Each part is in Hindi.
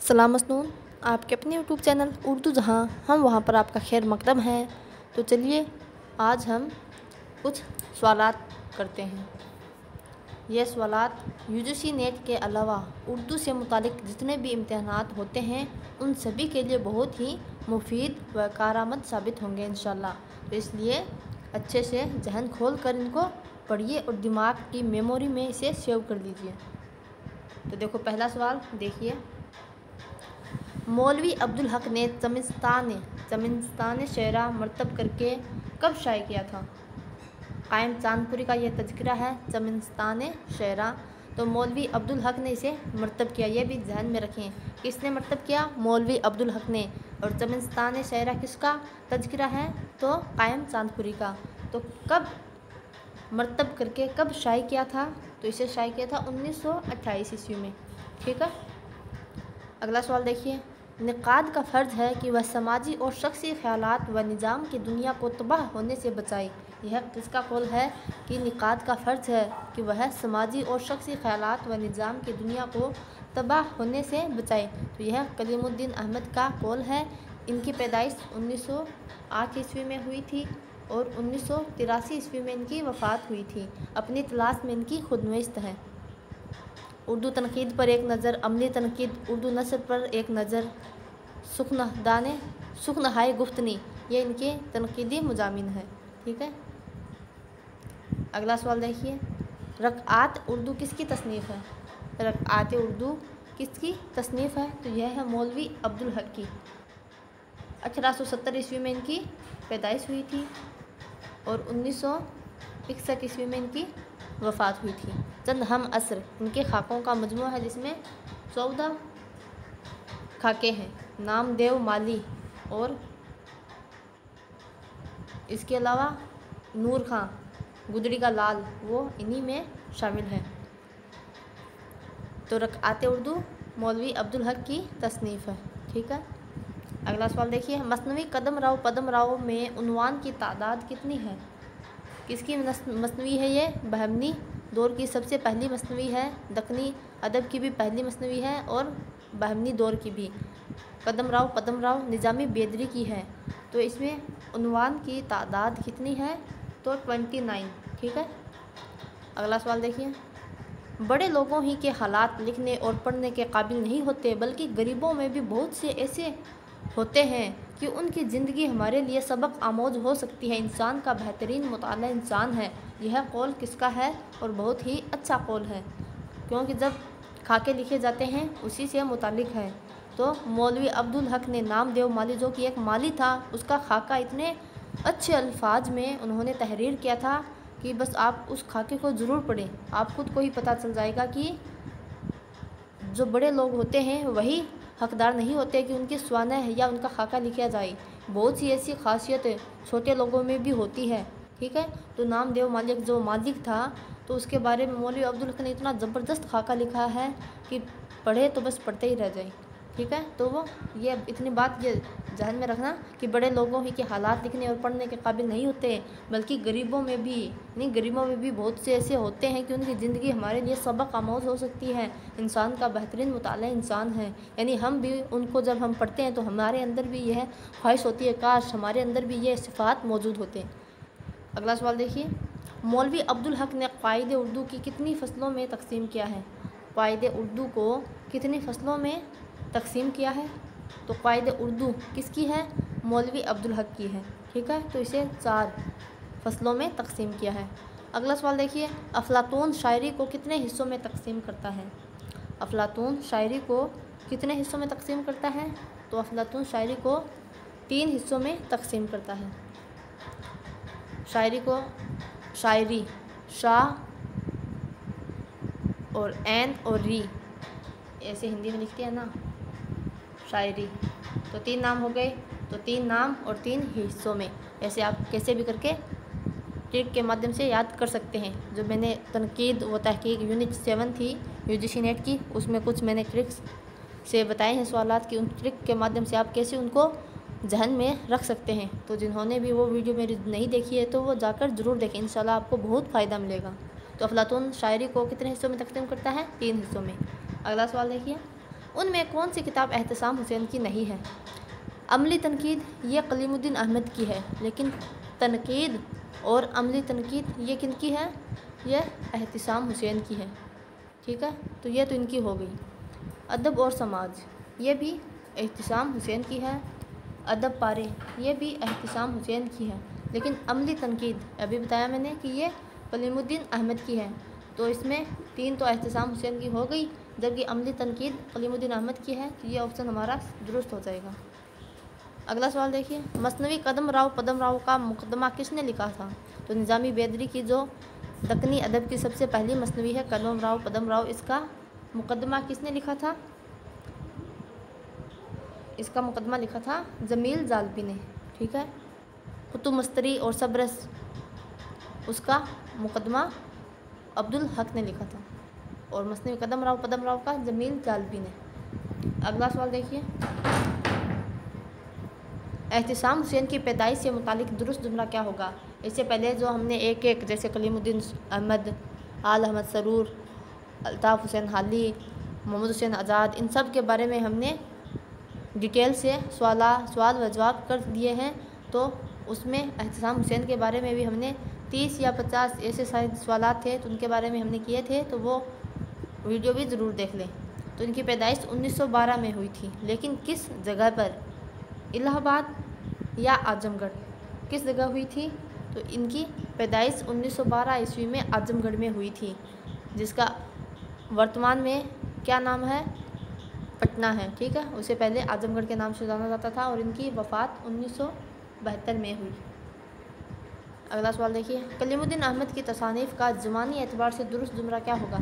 सलाम मसनून, आपके अपने यूट्यूब चैनल उर्दू जहाँ हम वहाँ पर आपका खैर मकदम है। तो चलिए आज हम कुछ सवालात करते हैं। यह सवालात यूजीसी नेट के अलावा उर्दू से मुतालिक जितने भी इम्तहानात होते हैं उन सभी के लिए बहुत ही मुफीद व कारआमद साबित होंगे इंशाल्लाह। तो इसलिए अच्छे से जहन खोल कर इनको पढ़िए और दिमाग की मेमोरी में इसे सेव कर लीजिए। तो देखो पहला सवाल देखिए, मौलवी अब्दुल हक ने चमिस्तान शेरा मरतब करके कब शाये किया था? कायम चांदपुरी का यह तज़किरा है चमिस्तान शेरा। तो मौलवी अब्दुल हक ने इसे मरतब किया, यह भी ध्यान में रखें। किसने मरतब किया? मौलवी अब्दुल हक ने। और चमिस्तान शेरा किसका तज़किरा है? तो कायम चांदपुरी का। तो कब मरतब करके कब शाये किया था? तो इसे शाये किया था 1928 ईस्वी में। ठीक है। अगला सवाल देखिए, निक़ाद का फ़र्ज़ है कि वह समाजी और शख्सी ख़यालात व निज़ाम की दुनिया को तबाह होने से बचाए। यह किसका कौल है कि निक़ाद का फ़र्ज़ है कि वह समाजी और शख्सी ख़यालात व निज़ाम की दुनिया को तबाह होने से बचाए? तो यह कलीमुद्दीन अहमद का कौल है। इनकी पैदाइश 1908 ईस्वी में हुई थी और 1983 ईस्वी में इनकी वफ़ात हुई थी। अपनी तलाश में इनकी खुदनविश्त है। उर्दू तनकीद पर एक नज़र, अमली तनकीद, उर्दू नस्र पर एक नज़र, सुखनहाय गुफ्तनी, ये इनके तनकीदी मुजामिन है। ठीक है। अगला सवाल देखिए, रक़आत उर्दू किसकी तसनीफ़ है? रक़आत उर्दू किसकी तसनीफ़ है? तो यह है मौलवी अब्दुल हक की। 1870 ईस्वी में इनकी पैदाइश हुई थी और 1961 ईस्वी में इनकी वफ़ात हुई थी। चंद हम असर इनके खाकों का मजमू है जिसमें 14 खाके हैं। नामदेव माली और इसके अलावा नूर खां, गुदड़ी का लाल, वो इन्हीं में शामिल हैं। तो रक़आत उर्दू मौलवी अब्दुल हक की तसनीफ़ है। ठीक है। अगला सवाल देखिए, मसनवी पदम राव में उन्वान की तादाद कितनी है? किसकी मसनवी है ये? बहमनी दौर की सबसे पहली मसनवी है। दक्कनी अदब की भी पहली मसनवी है और बहमनी दौर की भी। पदम राव निज़ामी बेदरी की है। तो इसमें उन्वान की तादाद कितनी है? तो 29। ठीक है। अगला सवाल देखिए, बड़े लोगों ही के हालात लिखने और पढ़ने के काबिल नहीं होते बल्कि गरीबों में भी बहुत से ऐसे होते हैं कि उनकी ज़िंदगी हमारे लिए सबक आमोज हो सकती है। इंसान का बेहतरीन मुताला इंसान है। यह कौल किसका है? और बहुत ही अच्छा कौल है, क्योंकि जब खाके लिखे जाते हैं उसी से मुतालिक है। तो मौलवी अब्दुल हक ने नामदेव माली, जो कि एक माली था, उसका खाका इतने अच्छे अल्फाज में उन्होंने तहरीर किया था कि बस आप उस खाके को ज़रूर पढ़ें। आप खुद को ही पता चल जाएगा कि जो बड़े लोग होते हैं वही हकदार नहीं होते कि उनकी स्वानह या उनका खाका लिखा जाए। बहुत सी ऐसी खासियत छोटे लोगों में भी होती है। ठीक है। तो नामदेव मालिक जो मालिक था, तो उसके बारे में मौलवी अब्दुल हक ने इतना ज़बरदस्त खाका लिखा है कि पढ़े तो बस पढ़ते ही रह जाए। ठीक है। तो वो ये इतनी बात ये ध्यान में रखना कि बड़े लोगों ही के हालात लिखने और पढ़ने के काबिल नहीं होते बल्कि गरीबों में भी बहुत से ऐसे होते हैं कि उनकी ज़िंदगी हमारे लिए सबक आमोज हो सकती है। इंसान का बेहतरीन मुताला इंसान है। यानी हम भी उनको जब हम पढ़ते हैं तो हमारे अंदर भी यह ख्वाहिश होती है काश हमारे अंदर भी ये सिफ़ात मौजूद होते। अगला सवाल देखिए, मौलवी अब्दुल हक ने क़ाइदे उर्दू की कितनी फ़सलों में तकसीम किया है? क़ाइदे उर्दू को कितनी फ़सलों में तकसीम किया है? तो क़ाइदे उर्दू किसकी है? मौलवी अब्दुल हक की है। ठीक है। तो इसे 4 फ़सलों में तकसीम किया है। अगला सवाल देखिए, अफ़लातून शायरी को कितने हिस्सों में तकसीम करता है? अफ़लातून शायरी को कितने हिस्सों में तकसीम करता है? तो अफ़लातून शायरी को 3 हिस्सों में तकसीम करता है। शायरी शाह और ऐन और री, ऐसे हिंदी में लिखते हैं ना शायरी। तो 3 नाम हो गए। तो 3 नाम और 3 हिस्सों में, ऐसे आप कैसे भी करके ट्रिक के माध्यम से याद कर सकते हैं। जो मैंने तनकीद व तहकीक यूनिट 7 थी यूजीसी नेट की, उसमें कुछ मैंने ट्रिक्स से बताए हैं सवालात की। उन ट्रिक के माध्यम से आप कैसे उनको जहन में रख सकते हैं। तो जिन्होंने भी वो वीडियो मेरी नहीं देखी है तो वो जाकर ज़रूर देखें, इंशाल्लाह आपको बहुत फ़ायदा मिलेगा। तो अफ़लातून शायरी को कितने हिस्सों में तकसीम करता है? 3 हिस्सों में। अगला सवाल देखिए, उनमें कौन सी किताब एहतिसाम हुसैन की नहीं है? अमली तनकीद ये कलीमुद्दीन अहमद की है, लेकिन तनकीद और अमली तनकीद ये किनकी है? ये एहतिसाम हुसैन की है। ठीक है, तो ये तो इनकी हो गई। अदब और समाज ये भी एहतिसाम हुसैन की है। अदब पारे ये भी एहतिसाम हुसैन की है, लेकिन अमली तनकीद अभी बताया मैंने कि ये कलीमुद्दीन अहमद की है। तो इसमें 3 तो एहतिसाम हुसैन की हो गई, जबकि अमली तनकीद कलीमुद्दीन अहमद की है। तो ये ऑप्शन हमारा दुरुस्त हो जाएगा। अगला सवाल देखिए, मसनवी कदम राव पदम राव का मुकदमा किसने लिखा था? तो निज़ामी बेदरी की जो दक्कनी अदब की सबसे पहली मसनवी है कदम राव पदम राव, इसका मुकदमा किसने लिखा था? इसका मुकदमा लिखा था जमील जालबी ने। ठीक है, कुतुब मस्तरी और सबरस उसका मुकदमा अब्दुल हक ने लिखा था, और मसनवी कदम राव पदम राव का जमील जालबी ने। अगला सवाल देखिए, एहतिसाम हुसैन की पैदाइश से मुतालिक दुरुस्त जुमला क्या होगा? इससे पहले जो हमने एक एक जैसे कलीमुद्दीन अहमद, आल अहमद सरूर, अल्ताफ़ हुसैन हाली, मोहम्मद हुसैन आज़ाद, इन सब के बारे में हमने डिटेल से सवाल व जवाब कर दिए हैं। तो उसमें एहतिसाम हुसैन के बारे में भी हमने 30 या 50 ऐसे शायद सवालात थे, तो उनके बारे में हमने किए थे, तो वो वीडियो भी ज़रूर देख लें। तो इनकी पैदाइश 1912 में हुई थी, लेकिन किस जगह पर? इलाहाबाद या आजमगढ़, किस जगह हुई थी? तो इनकी पैदाइश 1912 ईस्वी में आजमगढ़ में हुई थी, जिसका वर्तमान में क्या नाम है? पटना है। ठीक है, उससे पहले आजमगढ़ के नाम से जाना जाता था, और इनकी वफ़ात 1972 में हुई। अगला सवाल देखिए, कलीमुद्दीन अहमद की तसानीफ़ का ज़मानी एतबार से दुरुस्त जुमला क्या होगा?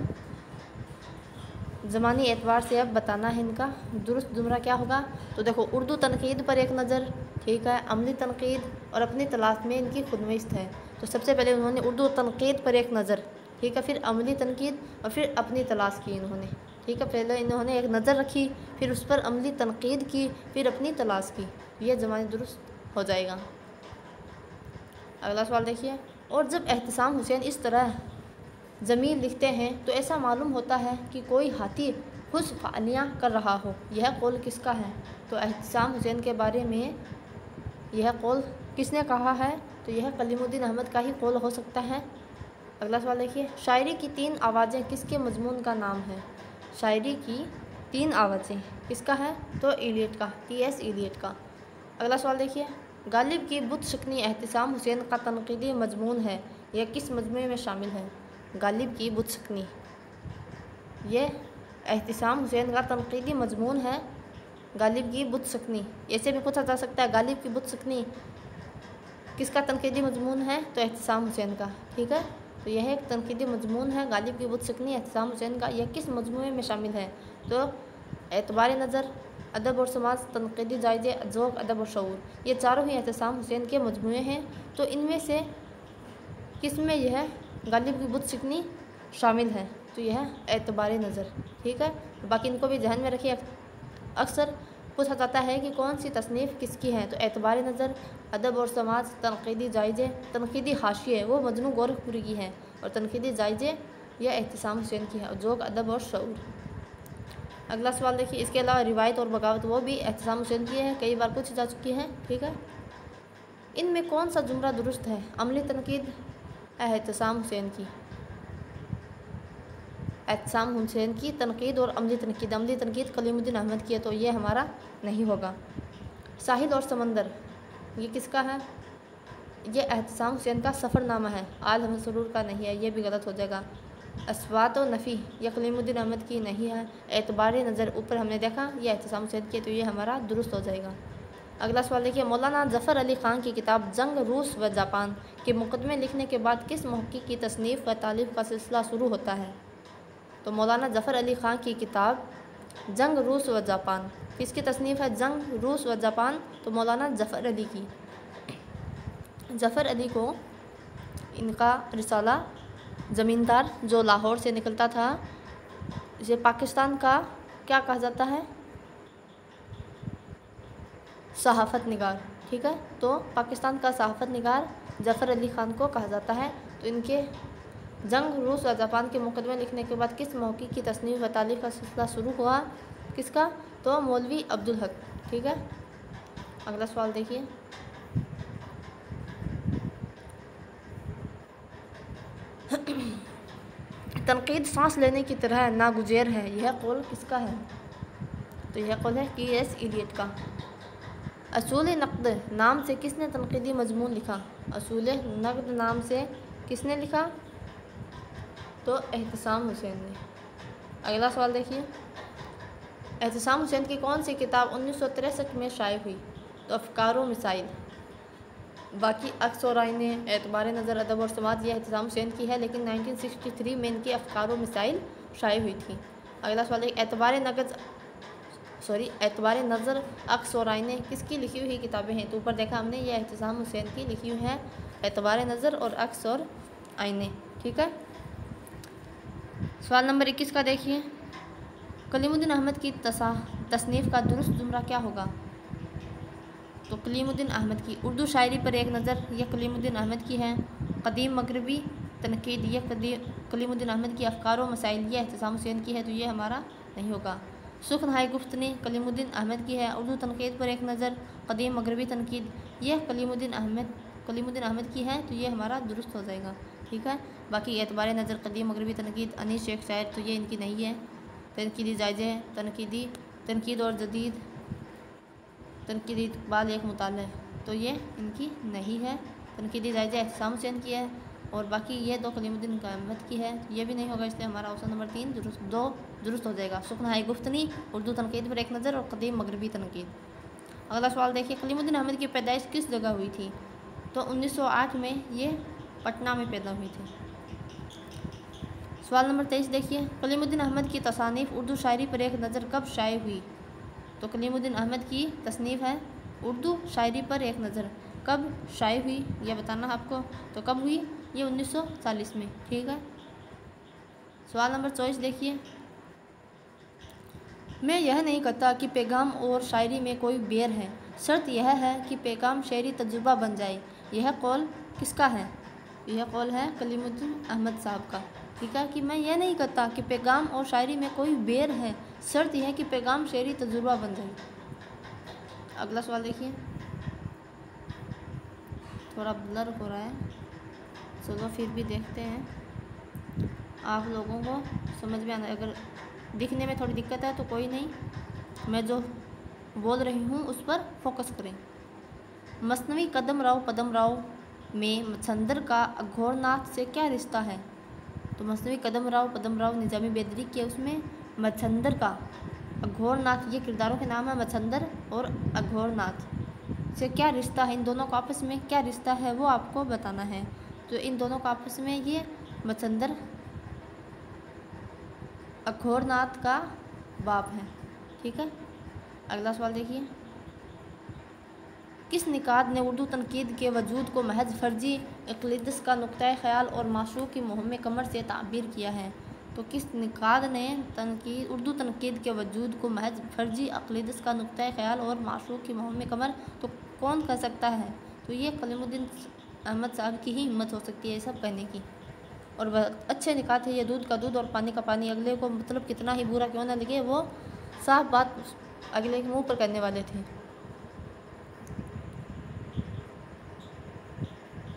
ज़मानी एतबार से अब बताना है इनका दुरुस्त जुमला क्या होगा। तो देखो, उर्दू तनकीद पर एक नज़र, ठीक है, अमली तनकीद और अपनी तलाश में इनकी खुदनविस्त है। तो सबसे पहले उन्होंने उर्दू तनकीद पर एक नज़र, ठीक है, फिर अमली तनकीद और फिर अपनी तलाश की इन्होंने। ठीक है, पहले इन्होंने एक नज़र रखी, फिर उस पर अमली तनकीद की, फिर अपनी तलाश की। यह ज़मानी दुरुस्त हो जाएगा। अगला सवाल देखिए, और जब एहतिसाम हुसैन इस तरह ज़मीर लिखते हैं तो ऐसा मालूम होता है कि कोई हाथी खुश फालियाँ कर रहा हो, यह कौल किसका है? तो एहतिसाम हुसैन के बारे में यह कौल किसने कहा है? तो यह कलीमुद्दीन अहमद का ही कौल हो सकता है। अगला सवाल देखिए, शायरी की 3 आवाज़ें किसके मजमून का नाम है? शायरी की 3 आवाज़ें किसका है? तो इलियट का, T.S. इलियट का। अगला सवाल देखिए, गालिब की बुत शिकनी एहतिसाम हुसैन का तनकीदी मजमून है, यह किस मजमूए में शामिल है? गालिब की बुत शिकनी ये एहतिसाम हुसैन का तनकीदी मजमून है। गालिब की बुत शिकनी ऐसे भी पूछा जा सकता है, गालिब की बुत शिकनी किसका तनकीदी मजमून है? तो एहतिसाम हुसैन का। ठीक है, तो यह एक तनकीदी मजमून है, गालिब की बुत शिकनी एहतिसाम हुसैन का। यह किस मजमूए में शामिल है? तो एतबार नज़र, अदब और समाज, तनकीदी जायज़े, ज़ौक़, अदब और शऊर, ये चारों ही एहतिसाम हुसैन के मजमूए हैं। तो इनमें से किस में यह गालिब की बुत शिकनी शामिल है? तो यह एतबार नज़र। ठीक है, बाकी इनको भी ध्यान में रखिए, अक्सर पूछा जाता है कि कौन सी तसनीफ़ किसकी है? तो एतबार नज़र, अदब और समाज, तनकीदी जायज़े, तनकीदी हाशिए वो मजनू गोरखपुरी की है, और तनकीदी जायज़े यह एहतिसाम हुसैन की है, और ज़ौक़, अदब और शऊर। अगला सवाल देखिए, इसके अलावा रिवायत और बगावत वो भी एहतिसाम हुसैन की है, कई बार पूछी जा चुकी है। ठीक है, इनमें कौन सा जुमला दुरुस्त है? अमली तनकीद एहतिसाम हुसैन की, एहतिसाम हुसैन की तनकीद और अमली तनकीद कलीमुद्दीन अहमद की है, तो ये हमारा नहीं होगा। साहिल और समंदर ये किसका है? ये एहतिसाम हुसैन का सफ़रनामा है, आल अहमद सरूर का नहीं है, ये भी गलत हो जाएगा। अस्वात और नफ़ी ये कलीमुद्दीन अहमद की नहीं है। एतबार नज़र ऊपर हमने देखा ये एहतिसाम हुसैन की है, तो ये हमारा दुरुस्त हो जाएगा। अगला सवाल देखिए, मौलाना ज़फ़र अली ख़ान की किताब जंग रूस व जापान के मुकदमे लिखने के बाद किस मुहक्किक की तसनीफ़ व तालीफ़ का सिलसिला शुरू होता है? तो मौलाना ज़फ़र अली ख़ान की किताब जंग रूस व जापान किसकी तसनीफ़ है? जंग रूस व जापान, तो मौलाना ज़फ़र अली की। ज़फ़र अली को इनका रिसाला ज़मींदार जो लाहौर से निकलता था, इसे पाकिस्तान का क्या कहा जाता है? सहाफ़त निगार। ठीक है, तो पाकिस्तान का सहाफ़त निगार ज़फ़र अली ख़ान को कहा जाता है। तो इनके जंग रूस व जापान के मुकदमे लिखने के बाद किस मौक़िफ़ की तसनीफ़ व तालीफ़ का सिलसिला शुरू हुआ? किसका? तो मौलवी अब्दुल हक। ठीक है, अगला सवाल देखिए। तनकीद सांस लेने की तरह नागुज़ेर है, यह कौल किसका है? तो यह कौल है T.S. इलियट का। असूल नक़द नाम से किसने तनकीदी मजमून लिखा? असूल नक़द नाम से किसने लिखा? तो एहतसाम हुसैन ने। अगला सवाल देखिए। एहतसाम हुसैन की कौन सी किताब 1963 में शाये हुई? तो अफ़कार व मिसाइल। बाकी अक्स और आईने, एतबार नज़र, अदब और समात ये एहतसाम हुसैन की है, लेकिन 1963 में इनकी अफ़कार व मिसाइल शाये हुई थी। अगला सवाल देखिए। एतबार नज़र, अक्स और आईने किसकी लिखी हुई किताबें हैं? तो ऊपर देखा हमने, ये एहतसाम हुसैन की लिखी हुई है एतबार नज़र और अक्स और आईने। ठीक है, सवाल नंबर 21 का देखिए। कलीमुद्दीन अहमद की तसनीफ़ का दुरुस्त जुमला क्या होगा? तो कलीमुद्दीन अहमद की उर्दू शायरी पर एक नज़र, यह कलीमुद्दीन अहमद की है। कदीम मगरबी तनकीद, यह कलीमुद्दीन अहमद की। अफ़कार व मसाइल, यह एहतसाम हुसैन की है, तो ये हमारा नहीं होगा। सुखनहाई गुफ्तनी कलीमुद्दीन अहमद की है। उर्दू तनकीद पर एक नज़र, कदीम मगरबी तनकीद, यह कलीमुद्दीन अहमद की है, तो ये हमारा दुरुस्त हो जाएगा। ठीक है, बाकी एतबार नज़र, कदीम मगरबी तनकीद, अनीस शेख शायर, तो ये इनकी नहीं है। तनकीदी जायज़े है, तनकीद और जदीद, तनकीदी इक़बाल एक मुताला, तो ये इनकी नहीं है। तनकीदी जायज़े एहतसाम हुसैन की है, और बाकी ये दो कलीमुद्दीन अहमद की है, ये भी नहीं होगा, इसलिए हमारा ऑप्शन नंबर 3 दुरुस्त हो जाएगा। सुखनहाई गुफ्तनी, उर्दू तनकीद पर एक नज़र और कदीम मगरबी तनकीद। अगला सवाल देखिए। कलीमुद्दीन अहमद की पैदाइश किस जगह हुई थी? तो 1908 में ये पटना में पैदा हुई थी। सवाल नंबर 23 देखिए। कलीमुद्दीन अहमद की तसानीफ़ उर्दू शायरी पर एक नज़र कब शाये हुई? तो कलीमुद्दीन अहमद की तसनीफ़ है उर्दू शायरी पर एक नज़र, कब शाये हुई यह बताना है आपको। तो कब हुई? ये 1940 में। ठीक है, सवाल नंबर 24 देखिए। मैं यह नहीं कहता कि पैगाम और शायरी में कोई बैर है, शर्त यह है कि पैगाम शायरी तजुर्बा बन जाए, यह कौल किसका है? यह कौल है कलीमुद्दीन अहमद साहब का। ठीक है, कि मैं यह नहीं कहता कि पैगाम और शायरी में कोई बैर है, शर्त यह है कि पैगाम शायरी तजुर्बा बन जाए। अगला सवाल देखिए। थोड़ा ब्लर हो रहा है, चलो फिर भी देखते हैं, आप लोगों को समझ में आना। अगर दिखने में थोड़ी दिक्कत है तो कोई नहीं, मैं जो बोल रही हूँ उस पर फोकस करें। मसनवी कदम राव में मच्छंदर का अघोरनाथ से क्या रिश्ता है? तो मसनवी कदम राव निज़ामी बेदरी के, उसमें मच्छंदर का अघोरनाथ, ये किरदारों के नाम है, मच्छंदर और अघोरनाथ से क्या रिश्ता है? इन दोनों का आपस में क्या रिश्ता है वो आपको बताना है। तो इन दोनों का आपस में ये मच्छंदर अघोरनाथ का बाप है। ठीक है, अगला सवाल देखिए। किस निकाद ने उर्दू तनकीद के वजूद को महज फर्जी इक़्लिदस का नुक्ता ख़याल और माशूक़ की मुहम्म कमर से ताबीर किया है? तो किस निकाद ने उर्दू तनकीद के वजूद को महज फर्जी इक़्लिदस का नुक्ता ख़याल और माशूक़ की मुहम्म कमर, तो कौन कह सकता है? तो ये कलीमुद्दीन अहमद साहब की ही हिम्मत हो सकती है ये सब कहने की। और वह अच्छे निकात है ये, दूध का दूध और पानी का पानी, अगले को मतलब कितना ही बुरा क्यों ना लगे, वो साफ बात अगले के मुंह पर करने वाले थे।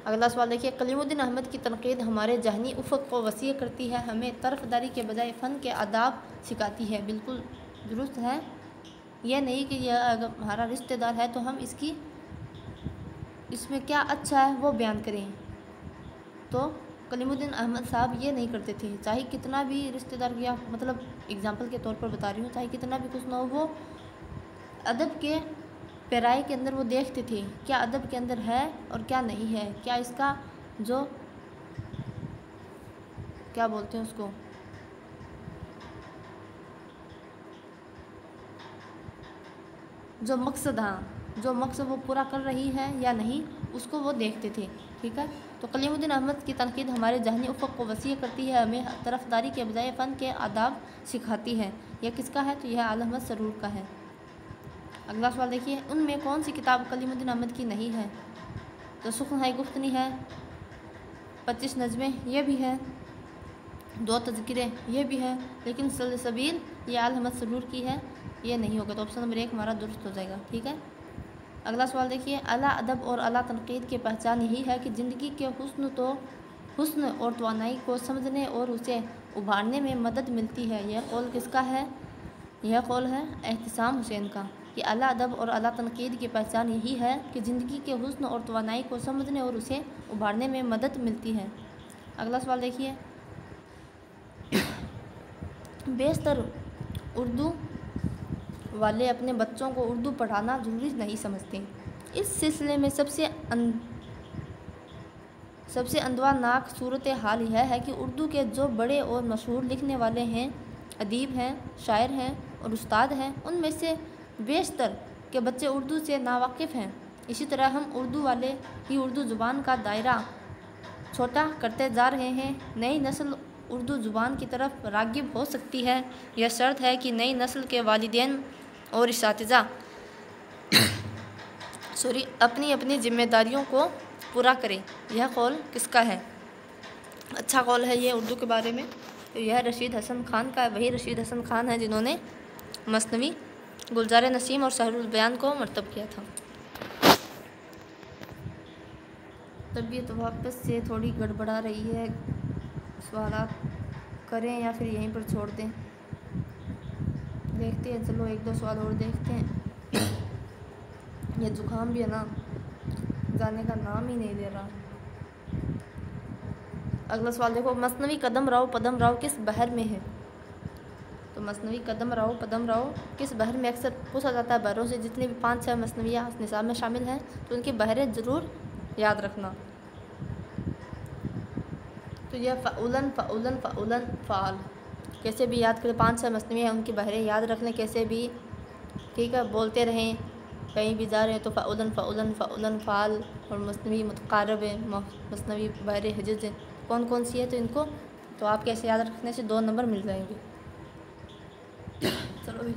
अगला सवाल देखिए। कलीमुद्दीन अहमद की तनकीद हमारे जहनी उफ़क़ को वसी करती है, हमें तरफदारी के बजाय फ़न के आदाब सिखाती है। बिल्कुल दुरुस्त है, यह नहीं कि यह अगर हमारा रिश्तेदार है तो हम इसमें क्या अच्छा है वो बयान करें। तो कलीमुद्दीन अहमद साहब ये नहीं करते थे, चाहे कितना भी रिश्तेदार या मतलब एग्ज़ाम्पल के तौर पर बता रही हूँ, चाहे कितना भी कुछ ना हो, वो अदब के पैराए के अंदर वो देखते थे क्या अदब के अंदर है और क्या नहीं है, क्या इसका जो क्या बोलते हैं उसको जो मकसद, हाँ जो मकसद वो पूरा कर रही है या नहीं, उसको वो देखते थे। ठीक है, तो कलीमुद्दीन अहमद की तनकीद हमारे जहनी उफ़क़ को वसी करती है, हमें तरफदारी के बजाय फ़न के आदाब सिखाती है। यह किसका है? तो यह आलम अहमद सरूर का है। अगला सवाल देखिए। उनमें कौन सी किताब कलीमुद्दीन अहमद की नहीं है? तो सुखनहाई गुफ्तनी है, 25 नज़में ये भी है, 2 तज़किरे ये भी है, लेकिन सलसबील ये आल अहमद सरूर की है। ये नहीं होगा, तो ऑप्शन नंबर 1 हमारा दुरुस्त हो जाएगा। ठीक है, अगला सवाल देखिए, अला अदब और अला तनकीद की पहचान यही है कि ज़िंदगी के हुस्न और तवानाई को समझने और उसे उभारने में मदद मिलती है। यह कौल किसका है? यह कौल है एहतिसाम हुसैन का, कि अला अदब और अला तनकीद की पहचान यही है कि ज़िंदगी के हुस्न और तवानाई को समझने और उसे उभारने में मदद मिलती है। अगला सवाल देखिए, बेशतर उर्दू वाले अपने बच्चों को उर्दू पढ़ाना ज़रूरी नहीं समझते। इस सिलसिले में सबसे अंदवानाक सूरत हाल यह है कि उर्दू के जो बड़े और मशहूर लिखने वाले हैं, अदीब हैं, शायर हैं और उस्ताद हैं, उनमें से बेशतर के बच्चे उर्दू से नावाकिफ़ हैं। इसी तरह हम उर्दू वाले ही उर्दू ज़ुबान का दायरा छोटा करते जा रहे हैं। नई नस्ल उर्दू ज़ुबान की तरफ राग़िब हो सकती है, यह शर्त है कि नई नस्ल के वालिदैन और इस्तिज़ा अपनी अपनी जिम्मेदारियों को पूरा करें। यह कौल किसका है? अच्छा कौल है ये उर्दू के बारे में, तो यह रशीद हसन खान का है। वही रशीद हसन खान है जिन्होंने मसनवी, गुलजार नसीम और शहरुल बयान को मरतब किया था। तबीयत वापस से थोड़ी गड़बड़ा रही है, सवाल करें या फिर यहीं पर छोड़ दें, देखते हैं। चलो 1-2 सवाल और देखते हैं। ये ज़ुकाम भी है ना, जाने का नाम ही नहीं दे रहा। अगला सवाल देखो, मसनवी कदम राव पदम राव किस बहर में है? तो मसनवी कदम राव पदम राव किस बहर में अक्सर पूछा जाता है। बहरों से जितनी भी 5-6 मसनवियाँ निसाब में शामिल हैं, तो उनकी बहरें ज़रूर याद रखना। तो यह फ़अूलन फ़अूलन फ़अूलन फ़ाल, कैसे भी याद करें। 5-6 मसनवियाँ हैं, उनकी बहरें याद रख लें कैसे भी। ठीक है, बोलते रहें, कहीं भी जा रहे हैं तो फ़अूलन फ़अूलन फ़अूलन फ़ाल। और मसनवी मुतक़ारिब है, मसनवी बहरें हिज्ज़ कौन कौन सी है, तो इनको तो आप कैसे याद रखने से 2 नंबर मिल जाएंगे। चलो भी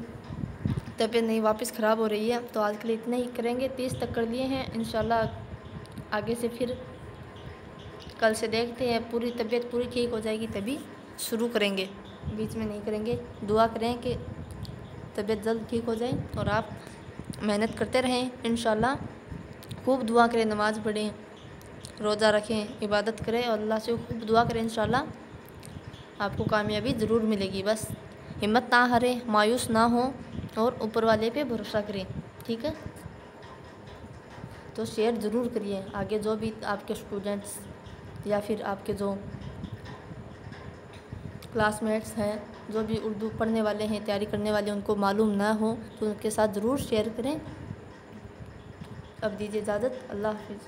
तबीयत नहीं वापस ख़राब हो रही है, तो आज के लिए इतना ही करेंगे। 30 तक कर लिए हैं, इंशाल्लाह आगे से फिर कल से देखते हैं। पूरी तबीयत पूरी ठीक हो जाएगी तभी शुरू करेंगे, बीच में नहीं करेंगे। दुआ करें कि तबीयत जल्द ठीक हो जाए और आप मेहनत करते रहें इंशाल्लाह। खूब दुआ करें, नमाज़ पढ़ें, रोज़ा रखें, इबादत करें और अल्लाह से खूब दुआ करें। इंशाल्लाह आपको कामयाबी ज़रूर मिलेगी। बस हिम्मत ना हारें, मायूस ना हो और ऊपर वाले पे भरोसा करें। ठीक है, तो शेयर ज़रूर करिए आगे जो भी आपके स्टूडेंट्स या फिर आपके जो क्लासमेट्स हैं, जो भी उर्दू पढ़ने वाले हैं, तैयारी करने वाले, उनको मालूम ना हो तो उनके साथ ज़रूर शेयर करें। अब दीजिए इजाज़त, अल्लाह हाफ़िज़।